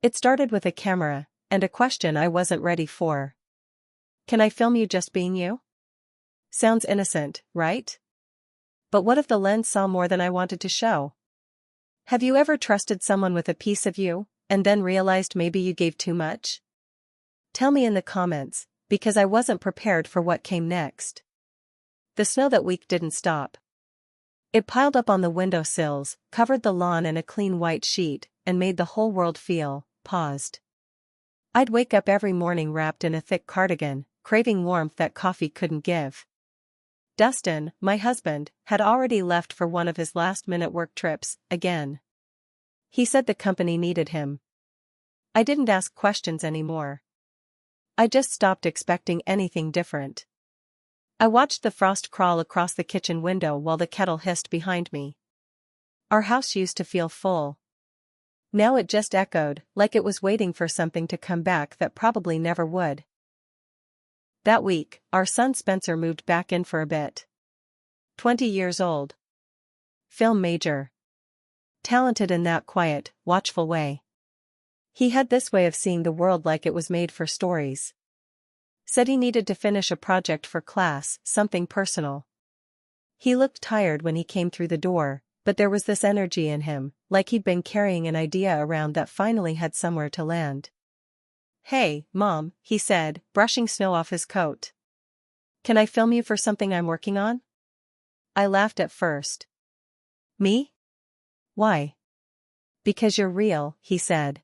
It started with a camera, and a question I wasn't ready for. Can I film you just being you? Sounds innocent, right? But what if the lens saw more than I wanted to show? Have you ever trusted someone with a piece of you, and then realized maybe you gave too much? Tell me in the comments, because I wasn't prepared for what came next. The snow that week didn't stop. It piled up on the windowsills, covered the lawn in a clean white sheet, and made the whole world feel paused. I'd wake up every morning wrapped in a thick cardigan, craving warmth that coffee couldn't give. Dustin, my husband, had already left for one of his last-minute work trips, again. He said the company needed him. I didn't ask questions anymore. I just stopped expecting anything different. I watched the frost crawl across the kitchen window while the kettle hissed behind me. Our house used to feel full. Now it just echoed, like it was waiting for something to come back that probably never would. That week, our son Spencer moved back in for a bit. 20 years old. Film major. Talented in that quiet, watchful way. He had this way of seeing the world like it was made for stories. Said he needed to finish a project for class, something personal. He looked tired when he came through the door, but there was this energy in him, like he'd been carrying an idea around that finally had somewhere to land. "Hey, Mom," he said, brushing snow off his coat. "Can I film you for something I'm working on?" I laughed at first. "Me? Why?" "Because you're real," he said.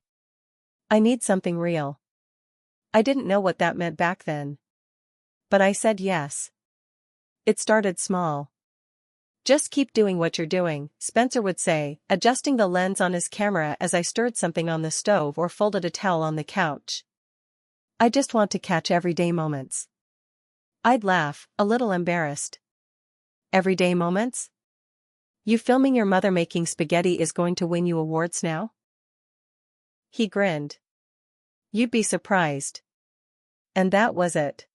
"I need something real." I didn't know what that meant back then. But I said yes. It started small. "Just keep doing what you're doing," Spencer would say, adjusting the lens on his camera as I stirred something on the stove or folded a towel on the couch. "I just want to catch everyday moments." I'd laugh, a little embarrassed. "Everyday moments? You filming your mother making spaghetti is going to win you awards now?" He grinned. "You'd be surprised." And that was it.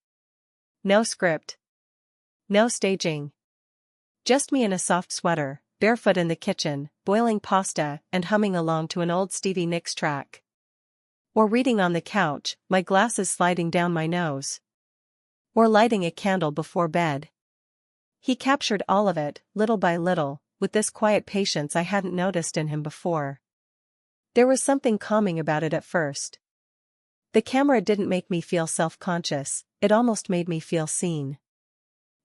No script. No staging. Just me in a soft sweater, barefoot in the kitchen, boiling pasta and humming along to an old Stevie Nicks track. Or reading on the couch, my glasses sliding down my nose. Or lighting a candle before bed. He captured all of it, little by little, with this quiet patience I hadn't noticed in him before. There was something calming about it at first. The camera didn't make me feel self-conscious, it almost made me feel seen.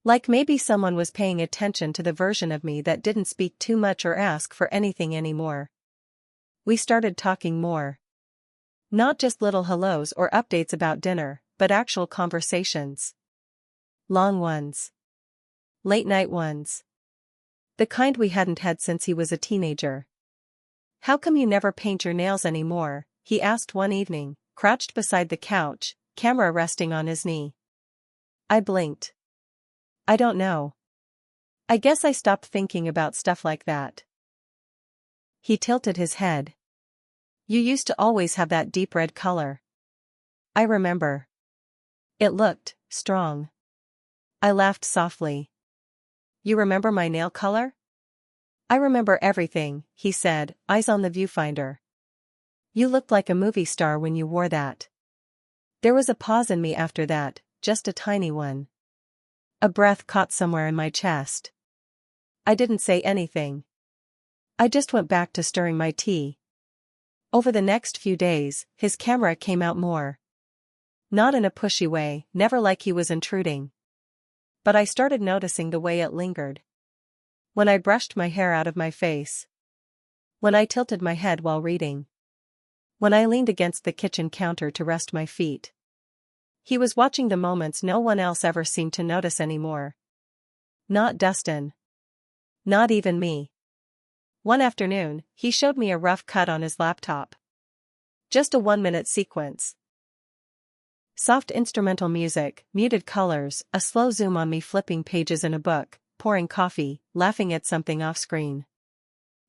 Like maybe someone was paying attention to the version of me that didn't speak too much or ask for anything anymore. We started talking more. Not just little hellos or updates about dinner, but actual conversations. Long ones. Late-night ones. The kind we hadn't had since he was a teenager. "How come you never paint your nails anymore?" he asked one evening, crouched beside the couch, camera resting on his knee. I blinked. "I don't know. I guess I stopped thinking about stuff like that." He tilted his head. "You used to always have that deep red color." I remember. It looked strong. I laughed softly. "You remember my nail color?" "I remember everything," he said, eyes on the viewfinder. "You looked like a movie star when you wore that." There was a pause in me after that, just a tiny one. A breath caught somewhere in my chest. I didn't say anything. I just went back to stirring my tea. Over the next few days, his camera came out more. Not in a pushy way, never like he was intruding. But I started noticing the way it lingered. When I brushed my hair out of my face. When I tilted my head while reading. When I leaned against the kitchen counter to rest my feet. He was watching the moments no one else ever seemed to notice anymore. Not Dustin. Not even me. One afternoon, he showed me a rough cut on his laptop. Just a 1-minute sequence. Soft instrumental music, muted colors, a slow zoom on me flipping pages in a book, pouring coffee, laughing at something off-screen.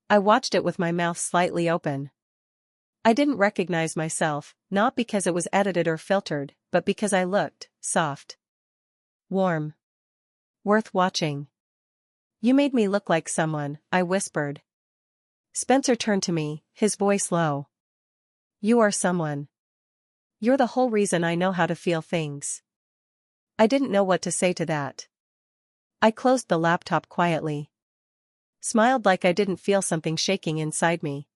I watched it with my mouth slightly open. I didn't recognize myself, not because it was edited or filtered, but because I looked soft. Warm. Worth watching. "You made me look like someone," I whispered. Spencer turned to me, his voice low. You are someone. You're the whole reason I know how to feel things. I didn't know what to say to that. I closed the laptop quietly. Smiled like I didn't feel something shaking inside me.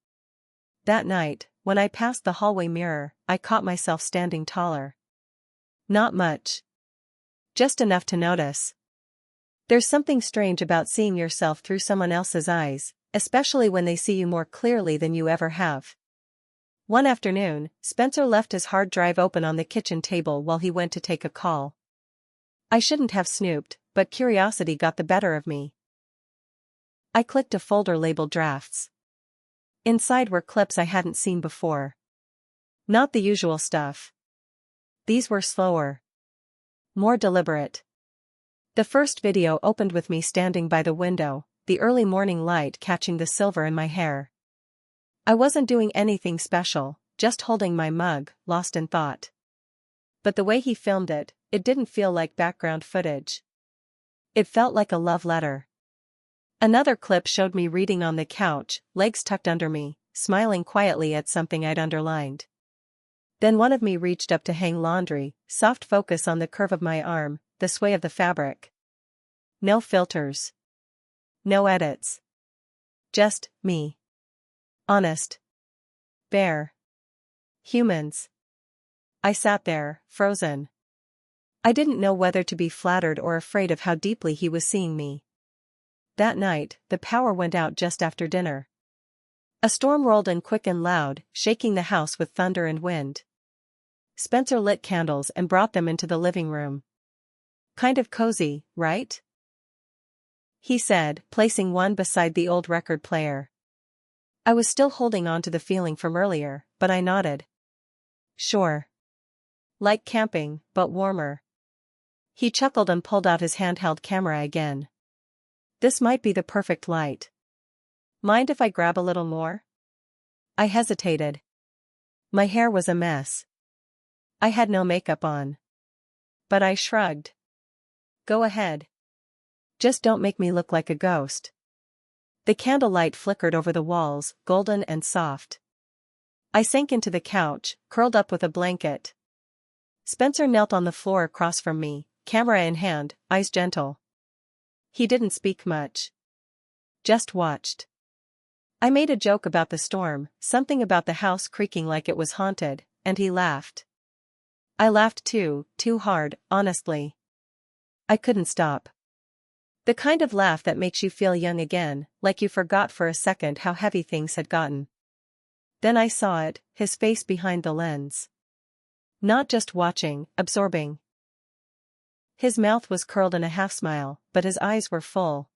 That night, when I passed the hallway mirror, I caught myself standing taller. Not much. Just enough to notice. There's something strange about seeing yourself through someone else's eyes, especially when they see you more clearly than you ever have. One afternoon, Spencer left his hard drive open on the kitchen table while he went to take a call. I shouldn't have snooped, but curiosity got the better of me. I clicked a folder labeled Drafts. Inside were clips I hadn't seen before. Not the usual stuff. These were slower. More deliberate. The first video opened with me standing by the window, the early morning light catching the silver in my hair. I wasn't doing anything special, just holding my mug, lost in thought. But the way he filmed it, it didn't feel like background footage. It felt like a love letter. Another clip showed me reading on the couch, legs tucked under me, smiling quietly at something I'd underlined. Then one of me reached up to hang laundry, soft focus on the curve of my arm, the sway of the fabric. No filters. No edits. Just me. Honest. Bare. Humans. I sat there, frozen. I didn't know whether to be flattered or afraid of how deeply he was seeing me. That night, the power went out just after dinner. A storm rolled in quick and loud, shaking the house with thunder and wind. Spencer lit candles and brought them into the living room. Kind of cozy, right? He said, placing one beside the old record player. I was still holding on to the feeling from earlier, but I nodded. Sure. Like camping, but warmer. He chuckled and pulled out his handheld camera again. This might be the perfect light. Mind if I grab a little more? I hesitated. My hair was a mess. I had no makeup on. But I shrugged. Go ahead. Just don't make me look like a ghost. The candlelight flickered over the walls, golden and soft. I sank into the couch, curled up with a blanket. Spencer knelt on the floor across from me, camera in hand, eyes gentle. He didn't speak much. Just watched. I made a joke about the storm, something about the house creaking like it was haunted, and he laughed. I laughed too hard, honestly. I couldn't stop. The kind of laugh that makes you feel young again, like you forgot for a second how heavy things had gotten. Then I saw it, his face behind the lens. Not just watching, absorbing. His mouth was curled in a half-smile, but his eyes were full.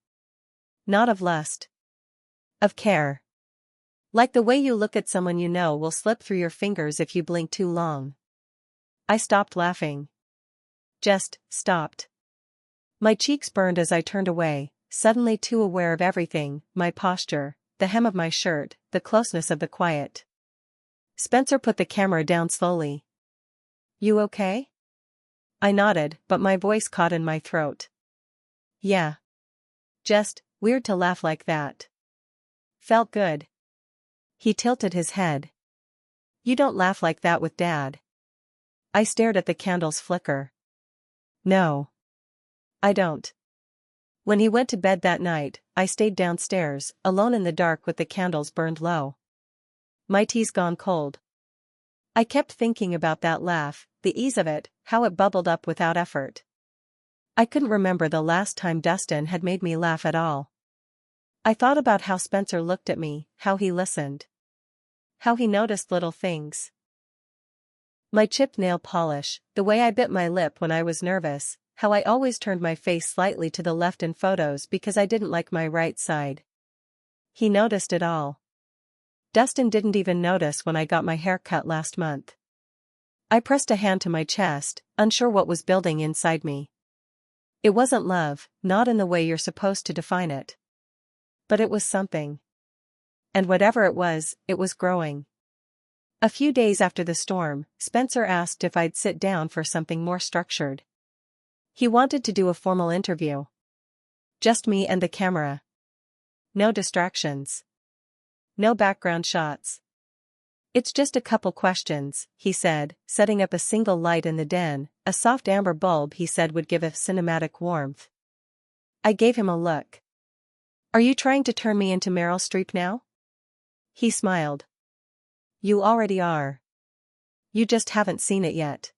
Not of lust. Of care. Like the way you look at someone you know will slip through your fingers if you blink too long. I stopped laughing. Just stopped. My cheeks burned as I turned away, suddenly too aware of everything, my posture, the hem of my shirt, the closeness of the quiet. Spencer put the camera down slowly. You okay? I nodded, but my voice caught in my throat. Yeah. Just weird to laugh like that. Felt good. He tilted his head. You don't laugh like that with Dad. I stared at the candle's flicker. No. I don't. When he went to bed that night, I stayed downstairs, alone in the dark with the candles burned low. My tea's gone cold. I kept thinking about that laugh, the ease of it, how it bubbled up without effort. I couldn't remember the last time Dustin had made me laugh at all. I thought about how Spencer looked at me, how he listened. How he noticed little things. My chipped nail polish, the way I bit my lip when I was nervous, how I always turned my face slightly to the left in photos because I didn't like my right side. He noticed it all. Dustin didn't even notice when I got my hair cut last month. I pressed a hand to my chest, unsure what was building inside me. It wasn't love, not in the way you're supposed to define it. But it was something. And whatever it was growing. A few days after the storm, Spencer asked if I'd sit down for something more structured. He wanted to do a formal interview. Just me and the camera. No distractions. No background shots. It's just a couple questions, he said, setting up a single light in the den. A soft amber bulb, he said, would give a cinematic warmth. I gave him a look. Are you trying to turn me into Meryl Streep now? He smiled. You already are. You just haven't seen it yet.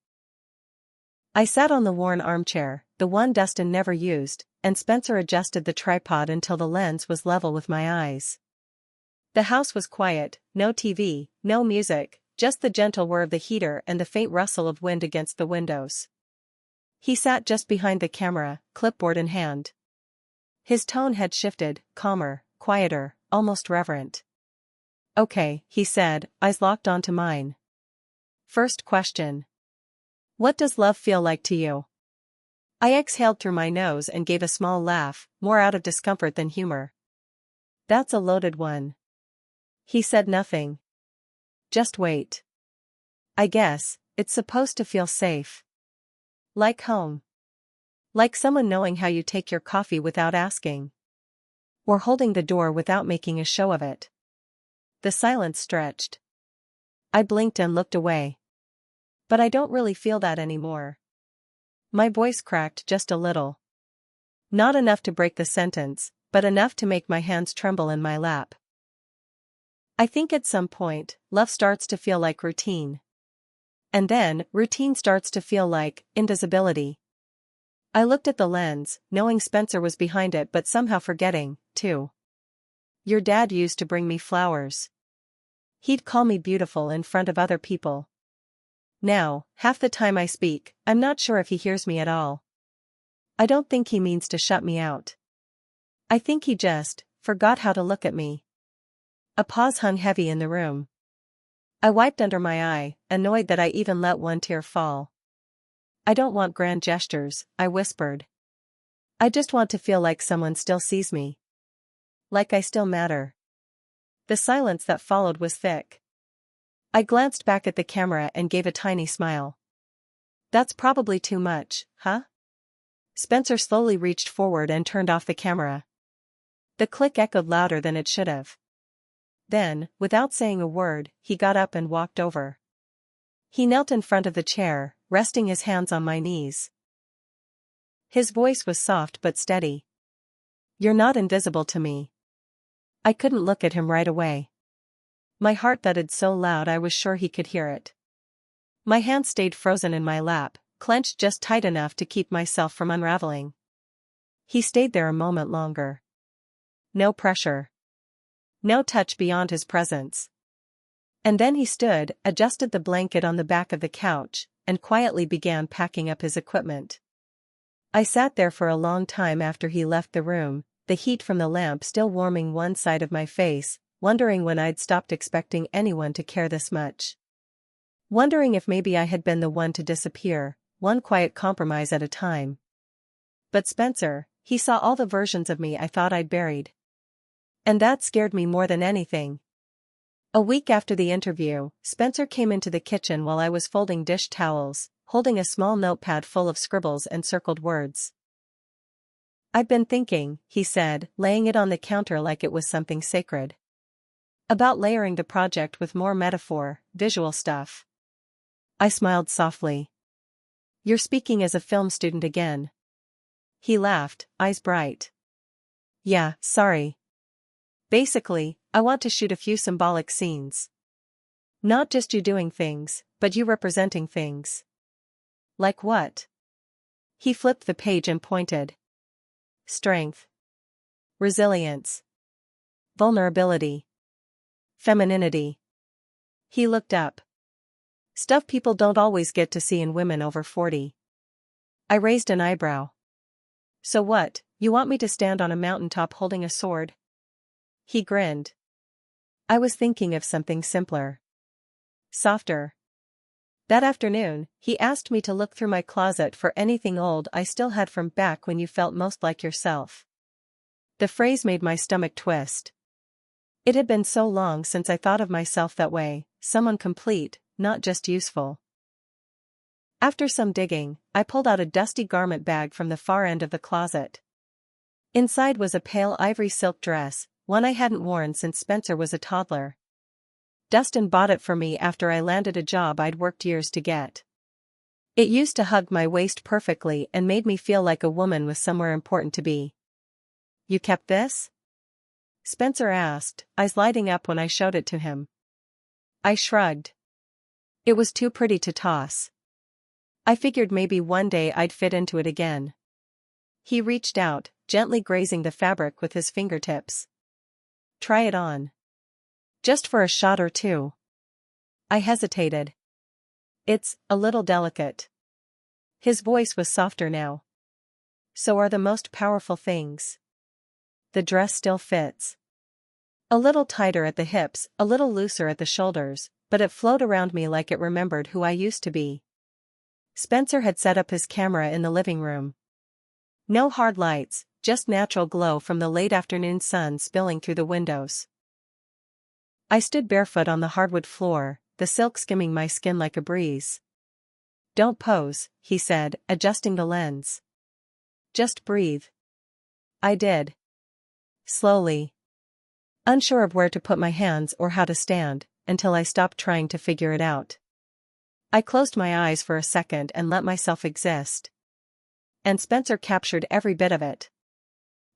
I sat on the worn armchair, the one Dustin never used, and Spencer adjusted the tripod until the lens was level with my eyes. The house was quiet, no TV, no music, just the gentle whir of the heater and the faint rustle of wind against the windows. He sat just behind the camera, clipboard in hand. His tone had shifted, calmer, quieter, almost reverent. Okay, he said, eyes locked onto mine. First question. What does love feel like to you? I exhaled through my nose and gave a small laugh, more out of discomfort than humor. That's a loaded one. He said nothing. Just wait. I guess, it's supposed to feel safe. Like home. Like someone knowing how you take your coffee without asking. Or holding the door without making a show of it. The silence stretched. I blinked and looked away. But I don't really feel that anymore. My voice cracked just a little. Not enough to break the sentence, but enough to make my hands tremble in my lap. I think at some point, love starts to feel like routine. And then, routine starts to feel like invisibility. I looked at the lens, knowing Spencer was behind it but somehow forgetting, too. Your dad used to bring me flowers. He'd call me beautiful in front of other people. Now, half the time I speak, I'm not sure if he hears me at all. I don't think he means to shut me out. I think he just forgot how to look at me. A pause hung heavy in the room. I wiped under my eye, annoyed that I even let one tear fall. I don't want grand gestures, I whispered. I just want to feel like someone still sees me. Like I still matter. The silence that followed was thick. I glanced back at the camera and gave a tiny smile. That's probably too much, huh? Spencer slowly reached forward and turned off the camera. The click echoed louder than it should have. Then, without saying a word, he got up and walked over. He knelt in front of the chair, resting his hands on my knees. His voice was soft but steady. You're not invisible to me. I couldn't look at him right away. My heart thudded so loud I was sure he could hear it. My hand stayed frozen in my lap, clenched just tight enough to keep myself from unraveling. He stayed there a moment longer. No pressure. No touch beyond his presence. And then he stood, adjusted the blanket on the back of the couch, and quietly began packing up his equipment. I sat there for a long time after he left the room, the heat from the lamp still warming one side of my face, wondering when I'd stopped expecting anyone to care this much. Wondering if maybe I had been the one to disappear, one quiet compromise at a time. But Spencer, he saw all the versions of me I thought I'd buried. And that scared me more than anything. A week after the interview, Spencer came into the kitchen while I was folding dish towels, holding a small notepad full of scribbles and circled words. I've been thinking, he said, laying it on the counter like it was something sacred. About layering the project with more metaphor, visual stuff. I smiled softly. You're speaking as a film student again. He laughed, eyes bright. Yeah, sorry. Basically, I want to shoot a few symbolic scenes. Not just you doing things, but you representing things. Like what? He flipped the page and pointed. Strength. Resilience. Vulnerability. Femininity. He looked up. Stuff people don't always get to see in women over 40. I raised an eyebrow. So what, you want me to stand on a mountaintop holding a sword? He grinned. I was thinking of something simpler. Softer. That afternoon, he asked me to look through my closet for anything old I still had from back when you felt most like yourself. The phrase made my stomach twist. It had been so long since I thought of myself that way, someone complete, not just useful. After some digging, I pulled out a dusty garment bag from the far end of the closet. Inside was a pale ivory silk dress, one I hadn't worn since Spencer was a toddler. Dustin bought it for me after I landed a job I'd worked years to get. It used to hug my waist perfectly and made me feel like a woman with somewhere important to be. You kept this? Spencer asked, eyes lighting up when I showed it to him. I shrugged. It was too pretty to toss. I figured maybe one day I'd fit into it again. He reached out, gently grazing the fabric with his fingertips. Try it on. Just for a shot or two. I hesitated. It's a little delicate. His voice was softer now. So are the most powerful things. The dress still fits. A little tighter at the hips, a little looser at the shoulders, but it flowed around me like it remembered who I used to be. Spencer had set up his camera in the living room. No hard lights, just natural glow from the late afternoon sun spilling through the windows. I stood barefoot on the hardwood floor, the silk skimming my skin like a breeze. Don't pose, he said, adjusting the lens. Just breathe. I did. Slowly. Unsure of where to put my hands or how to stand, until I stopped trying to figure it out. I closed my eyes for a second and let myself exist. And Spencer captured every bit of it.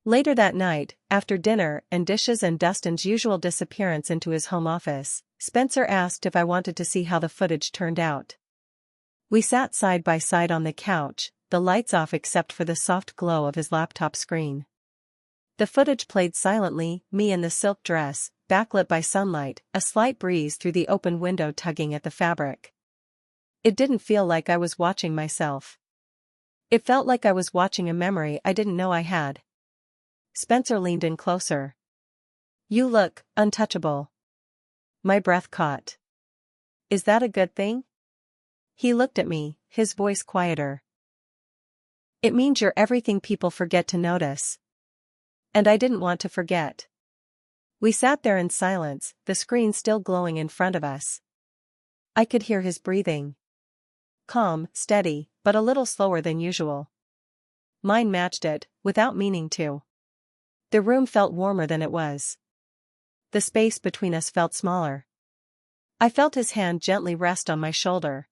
Later that night, after dinner and dishes and Dustin's usual disappearance into his home office, Spencer asked if I wanted to see how the footage turned out. We sat side by side on the couch, the lights off except for the soft glow of his laptop screen. The footage played silently, me in the silk dress, backlit by sunlight, a slight breeze through the open window tugging at the fabric. It didn't feel like I was watching myself. It felt like I was watching a memory I didn't know I had. Spencer leaned in closer. You look untouchable. My breath caught. Is that a good thing? He looked at me, his voice quieter. It means you're everything people forget to notice. And I didn't want to forget. We sat there in silence, the screen still glowing in front of us. I could hear his breathing. Calm, steady, but a little slower than usual. Mine matched it, without meaning to. The room felt warmer than it was. The space between us felt smaller. I felt his hand gently rest on my shoulder.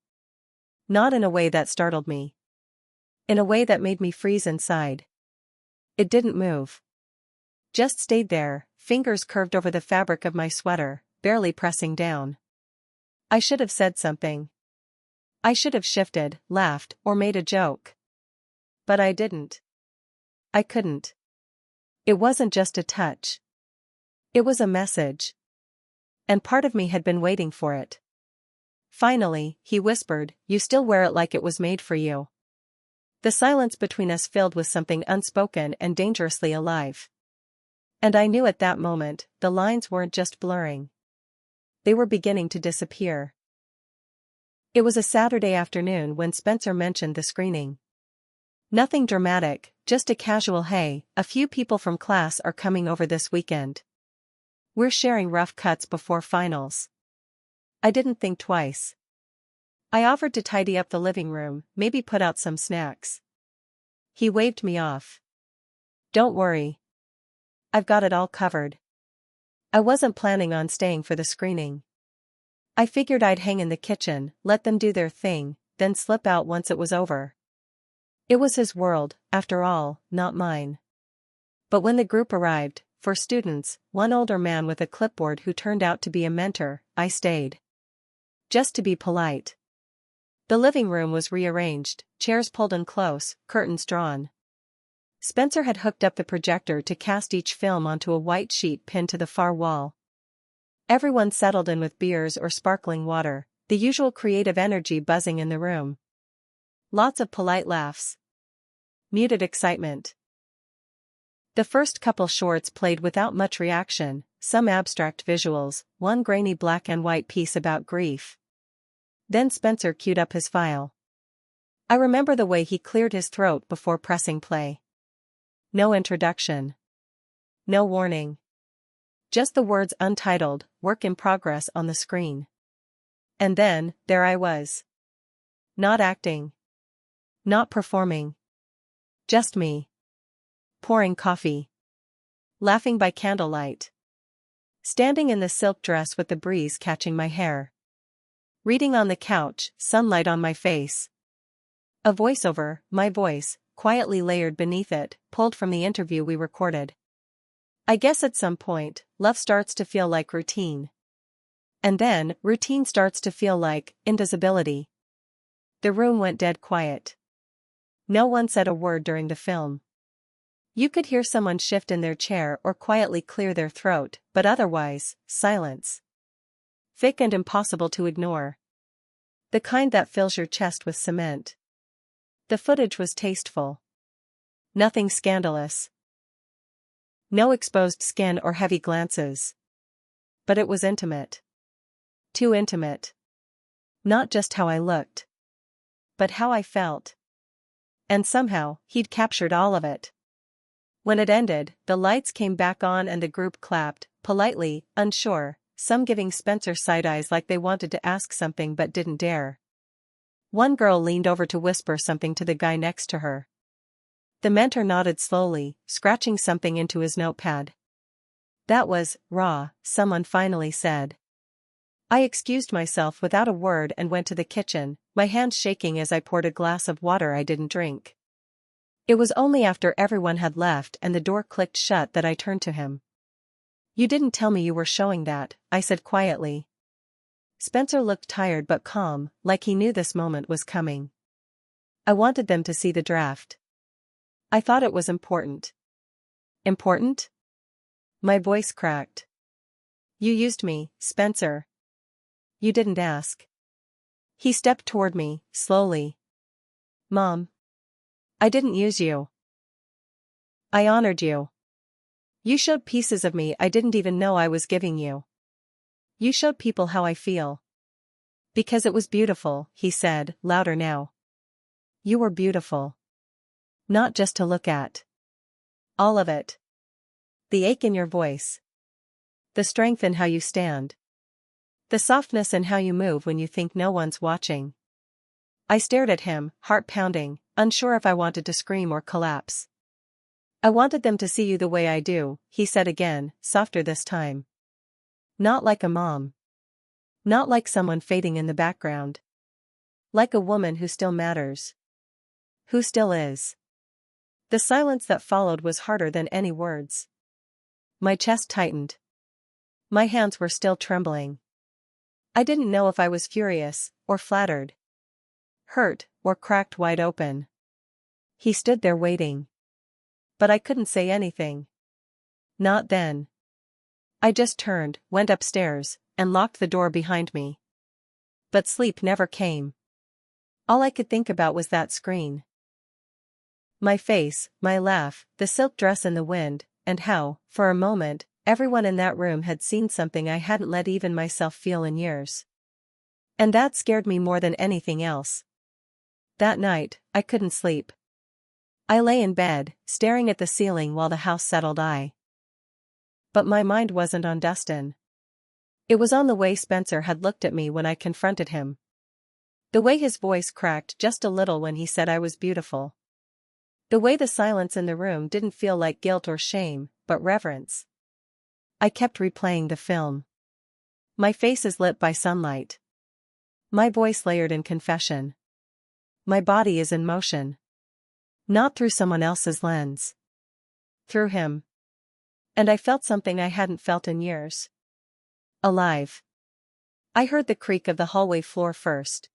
Not in a way that startled me. In a way that made me freeze inside. It didn't move. Just stayed there, fingers curved over the fabric of my sweater, barely pressing down. I should have said something. I should have shifted, laughed, or made a joke. But I didn't. I couldn't. It wasn't just a touch. It was a message. And part of me had been waiting for it. Finally, he whispered, "You still wear it like it was made for you." The silence between us filled with something unspoken and dangerously alive. And I knew at that moment, the lines weren't just blurring. They were beginning to disappear. It was a Saturday afternoon when Spencer mentioned the screening. Nothing dramatic, just a casual "Hey, a few people from class are coming over this weekend. We're sharing rough cuts before finals." I didn't think twice. I offered to tidy up the living room, maybe put out some snacks. He waved me off. "Don't worry. I've got it all covered." I wasn't planning on staying for the screening. I figured I'd hang in the kitchen, let them do their thing, then slip out once it was over. It was his world, after all, not mine. But when the group arrived, for students, one older man with a clipboard who turned out to be a mentor, I stayed. Just to be polite. The living room was rearranged, chairs pulled in close, curtains drawn. Spencer had hooked up the projector to cast each film onto a white sheet pinned to the far wall. Everyone settled in with beers or sparkling water, the usual creative energy buzzing in the room. Lots of polite laughs. Muted excitement. The first couple shorts played without much reaction, some abstract visuals, one grainy black and white piece about grief. Then Spencer queued up his file. I remember the way he cleared his throat before pressing play. No introduction. No warning. Just the words "untitled, work in progress" on the screen. And then, there I was. Not acting. Not performing. Just me. Pouring coffee. Laughing by candlelight. standing in the silk dress with the breeze catching my hair. Reading on the couch, sunlight on my face. A voiceover, my voice, quietly layered beneath it, pulled from the interview we recorded. I guess at some point, love starts to feel like routine. And then, routine starts to feel like invisibility. The room went dead quiet. No one said a word during the film. You could hear someone shift in their chair or quietly clear their throat, but otherwise, silence. Thick and impossible to ignore. The kind that fills your chest with cement. The footage was tasteful. Nothing scandalous. No exposed skin or heavy glances. But it was intimate. Too intimate. Not just how I looked. But how I felt. And somehow, he'd captured all of it. When it ended, the lights came back on and the group clapped, politely, unsure, some giving Spencer side eyes like they wanted to ask something but didn't dare. One girl leaned over to whisper something to the guy next to her. The mentor nodded slowly, scratching something into his notepad. That was raw, someone finally said. I excused myself without a word and went to the kitchen, my hands shaking as I poured a glass of water I didn't drink. It was only after everyone had left and the door clicked shut that I turned to him. You didn't tell me you were showing that, I said quietly. Spencer looked tired but calm, like he knew this moment was coming. I wanted them to see the draft. I thought it was important. Important? My voice cracked. You used me, Spencer. You didn't ask. He stepped toward me, slowly. Mom. I didn't use you. I honored you. You showed pieces of me I didn't even know I was giving you. You showed people how I feel. Because it was beautiful, he said, louder now. You were beautiful. Not just to look at. All of it. The ache in your voice. The strength in how you stand. The softness in how you move when you think no one's watching. I stared at him, heart pounding, unsure if I wanted to scream or collapse. I wanted them to see you the way I do, he said again, softer this time. Not like a mom. Not like someone fading in the background. Like a woman who still matters. Who still is. The silence that followed was harder than any words. My chest tightened. My hands were still trembling. I didn't know if I was furious, or flattered. Hurt, or cracked wide open. He stood there waiting. But I couldn't say anything. Not then. I just turned, went upstairs, and locked the door behind me. But sleep never came. All I could think about was that screen. My face, my laugh, the silk dress in the wind, and how, for a moment, everyone in that room had seen something I hadn't let even myself feel in years. And that scared me more than anything else. That night, I couldn't sleep. I lay in bed, staring at the ceiling while the house settled. But my mind wasn't on Dustin. It was on the way Spencer had looked at me when I confronted him. The way his voice cracked just a little when he said I was beautiful. The way the silence in the room didn't feel like guilt or shame, but reverence. I kept replaying the film. My face is lit by sunlight. My voice layered in confession. My body is in motion. Not through someone else's lens. Through him. And I felt something I hadn't felt in years. Alive. I heard the creak of the hallway floor first.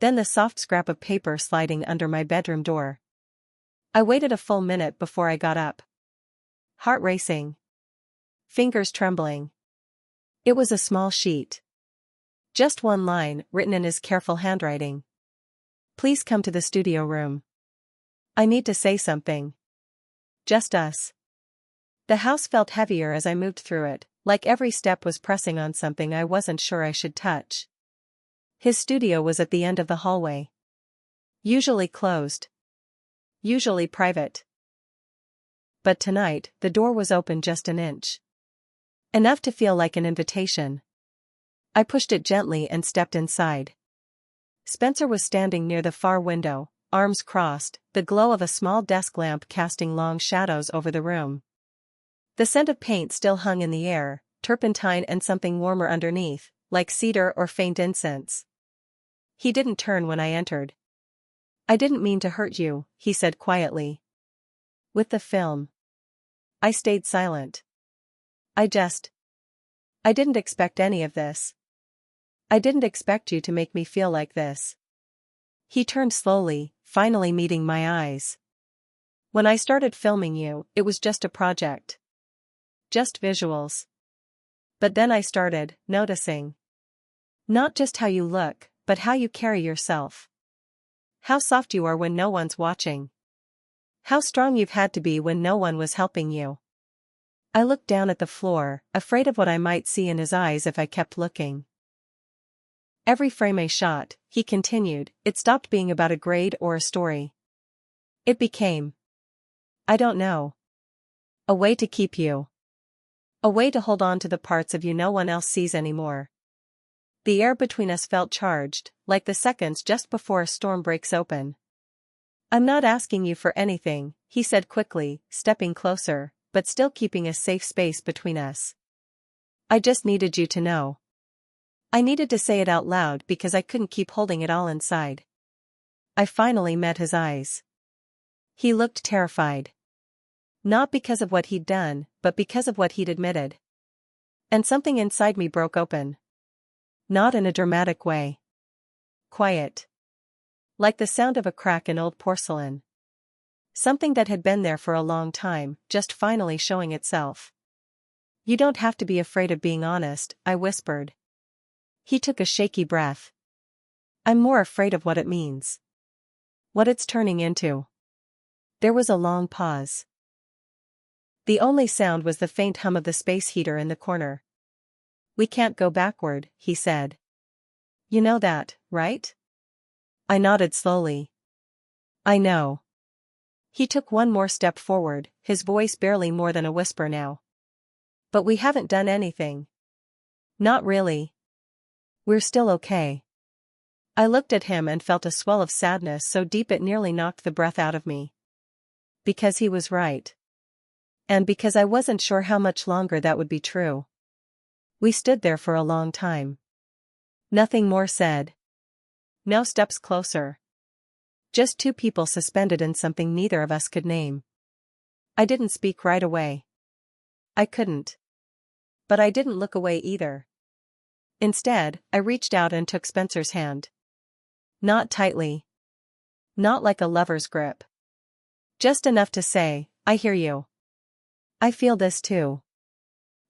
Then the soft scrap of paper sliding under my bedroom door. I waited a full minute before I got up. Heart racing. Fingers trembling. It was a small sheet. Just one line, written in his careful handwriting. Please come to the studio room. I need to say something. Just us. The house felt heavier as I moved through it, like every step was pressing on something I wasn't sure I should touch. His studio was at the end of the hallway. Usually closed. Usually private. But tonight, the door was open just an inch. Enough to feel like an invitation. I pushed it gently and stepped inside. Spencer was standing near the far window, arms crossed, the glow of a small desk lamp casting long shadows over the room. The scent of paint still hung in the air, turpentine and something warmer underneath, like cedar or faint incense. He didn't turn when I entered. "I didn't mean to hurt you," he said quietly. "With the film." I stayed silent. I didn't expect any of this. I didn't expect you to make me feel like this." He turned slowly, finally meeting my eyes. "When I started filming you, it was just a project. Just visuals. But then I started noticing. Not just how you look, but how you carry yourself. How soft you are when no one's watching. How strong you've had to be when no one was helping you." I looked down at the floor, afraid of what I might see in his eyes if I kept looking. "Every frame I shot," he continued, "it stopped being about a grade or a story. It became, I don't know, a way to keep you. A way to hold on to the parts of you no one else sees anymore." The air between us felt charged, like the seconds just before a storm breaks open. "I'm not asking you for anything," he said quickly, stepping closer, but still keeping a safe space between us. "I just needed you to know." I needed to say it out loud because I couldn't keep holding it all inside. I finally met his eyes. He looked terrified. Not because of what he'd done, but because of what he'd admitted. And something inside me broke open. Not in a dramatic way. Quiet. Like the sound of a crack in old porcelain. Something that had been there for a long time, just finally showing itself. "You don't have to be afraid of being honest," I whispered. He took a shaky breath. "I'm more afraid of what it means. What it's turning into." There was a long pause. The only sound was the faint hum of the space heater in the corner. "We can't go backward," he said. "You know that, right?" I nodded slowly. "I know." He took one more step forward, his voice barely more than a whisper now. "But we haven't done anything." "Not really. We're still okay." I looked at him and felt a swell of sadness so deep it nearly knocked the breath out of me. Because he was right. And because I wasn't sure how much longer that would be true. We stood there for a long time. Nothing more said. No steps closer. Just two people suspended in something neither of us could name. I didn't speak right away. I couldn't. But I didn't look away either. Instead, I reached out and took Spencer's hand. Not tightly. Not like a lover's grip. Just enough to say, "I hear you. I feel this too.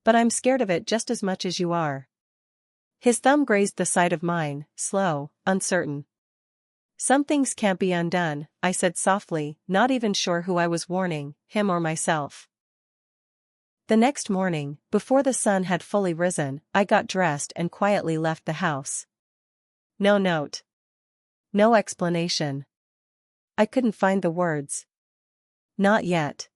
But I'm scared of it just as much as you are." His thumb grazed the side of mine, slow, uncertain. "Some things can't be undone," I said softly, not even sure who I was warning, him or myself. The next morning, before the sun had fully risen, I got dressed and quietly left the house. No note. No explanation. I couldn't find the words. Not yet.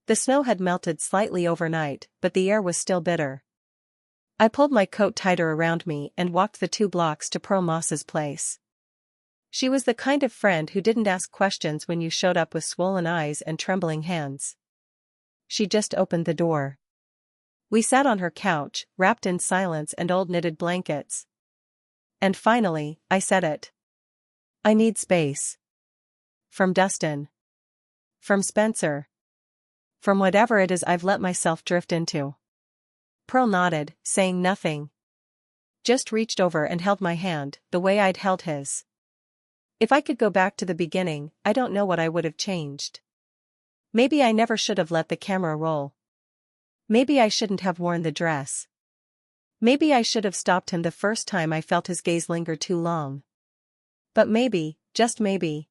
The snow had melted slightly overnight, but the air was still bitter. I pulled my coat tighter around me and walked the 2 blocks to Pearl Moss's place. She was the kind of friend who didn't ask questions when you showed up with swollen eyes and trembling hands. She just opened the door. We sat on her couch, wrapped in silence and old knitted blankets. And finally, I said it. "I need space. From Dustin. From Spencer. From whatever it is I've let myself drift into." Pearl nodded, saying nothing. Just reached over and held my hand, the way I'd held his. If I could go back to the beginning, I don't know what I would have changed. Maybe I never should have let the camera roll. Maybe I shouldn't have worn the dress. Maybe I should have stopped him the first time I felt his gaze linger too long. But maybe, just maybe,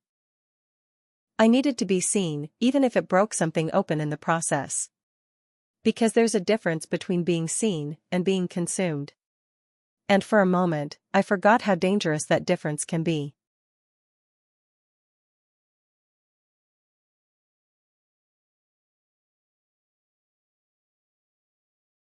I needed to be seen, even if it broke something open in the process. Because there's a difference between being seen and being consumed. And for a moment, I forgot how dangerous that difference can be.